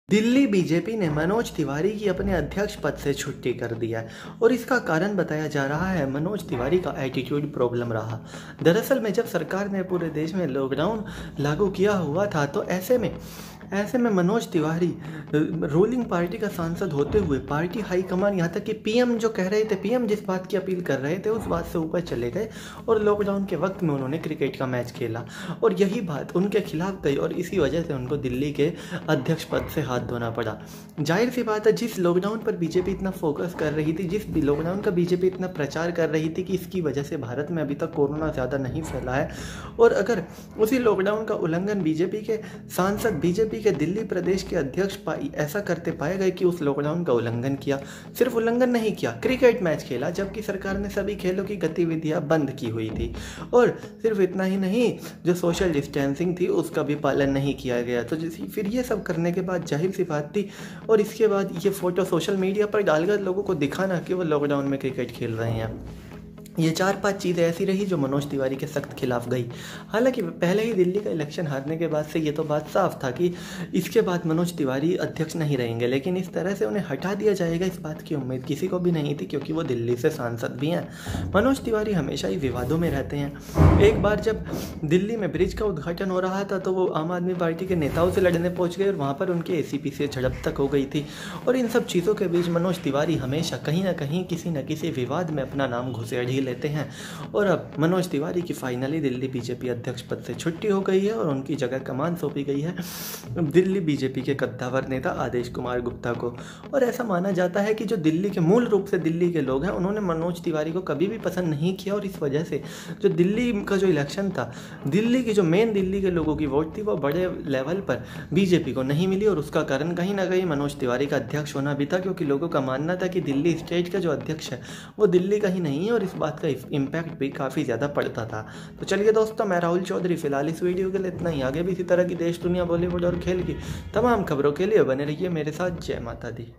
Delhi BJP ने मनोज तिवारी की अपने अध्यक्ष पद से छुट्टी कर दिया है और इसका कारण बताया जा रहा है मनोज तिवारी का एटीट्यूड प्रॉब्लम रहा। दरअसल में जब सरकार ने पूरे देश में लॉकडाउन लागू किया हुआ था तो ऐसे में मनोज तिवारी रूलिंग पार्टी का सांसद होते हुए पार्टी हाईकमान यहाँ तक कि पीएम जो कह रहे थे, पीएम जिस बात की अपील कर रहे थे उस बात से ऊपर चले गए और लॉकडाउन के वक्त में उन्होंने क्रिकेट का मैच खेला और यही बात उनके खिलाफ गई और इसी वजह से उनको दिल्ली के अध्यक्ष पद से हाथ धोना पड़ा। जाहिर सी बात है, जिस लॉकडाउन पर बीजेपी इतना फोकस कर रही थी, जिस लॉकडाउन का बीजेपी इतना प्रचार कर रही थी कि इसकी वजह से भारत में अभी तक कोरोना ज़्यादा नहीं फैला है, और अगर उसी लॉकडाउन का उल्लंघन बीजेपी के सांसद, बीजेपी के दिल्ली प्रदेश के अध्यक्ष ऐसा करते पाए गए कि उस लॉकडाउन का उल्लंघन किया, सिर्फ उल्लंघन नहीं किया, क्रिकेट मैच खेला जबकि सरकार ने सभी खेलों की गतिविधियां बंद की हुई थी, और सिर्फ इतना ही नहीं, जो सोशल डिस्टेंसिंग थी उसका भी पालन नहीं किया गया। तो फिर ये सब करने के बाद जाहिर सी बात थी, और इसके बाद ये फोटो सोशल मीडिया पर डालकर लोगों को दिखाना कि वो लॉकडाउन में क्रिकेट खेल रहे हैं, ये 4-5 चीज़ें ऐसी रही जो मनोज तिवारी के सख्त खिलाफ गई। हालांकि पहले ही दिल्ली का इलेक्शन हारने के बाद से ये तो बात साफ था कि इसके बाद मनोज तिवारी अध्यक्ष नहीं रहेंगे, लेकिन इस तरह से उन्हें हटा दिया जाएगा इस बात की उम्मीद किसी को भी नहीं थी, क्योंकि वो दिल्ली से सांसद भी हैं। मनोज तिवारी हमेशा ही विवादों में रहते हैं। एक बार जब दिल्ली में ब्रिज का उद्घाटन हो रहा था तो वो आम आदमी पार्टी के नेताओं से लड़ने पहुँच गए और वहाँ पर उनके एसीपी से झड़प तक हो गई थी, और इन सब चीज़ों के बीच मनोज तिवारी हमेशा कहीं ना कहीं किसी न किसी विवाद में अपना नाम घुसेड़ ही लेते हैं। और अब मनोज तिवारी की फाइनली दिल्ली बीजेपी अध्यक्ष पद से छुट्टी हो गई है और उनकी जगह कमान सौंपी गई है दिल्ली बीजेपी के कद्दावर नेता आदेश कुमार गुप्ता को। और ऐसा माना जाता है कि जो दिल्ली के मूल रूप से दिल्ली के लोग हैं उन्होंने मनोज तिवारी को कभी भी पसंद नहीं किया, और इस वजह से जो दिल्ली का जो इलेक्शन था, दिल्ली की जो मेन दिल्ली के लोगों की वोट थी वो बड़े लेवल पर बीजेपी को नहीं मिली, और उसका कारण कहीं ना कहीं मनोज तिवारी का अध्यक्ष होना भी था, क्योंकि लोगों का मानना था कि दिल्ली स्टेट का जो अध्यक्ष है वो दिल्ली का ही नहीं है, और इस बात का इम्पैक्ट भी काफ़ी ज़्यादा पड़ता था। तो चलिए दोस्तों, मैं राहुल चौधरी फिलहाल इस वीडियो के लिए इतना ही। आगे भी इसी तरह की देश दुनिया बॉलीवुड और खेल की तमाम खबरों के लिए बने रहिए मेरे साथ। जय माता दी।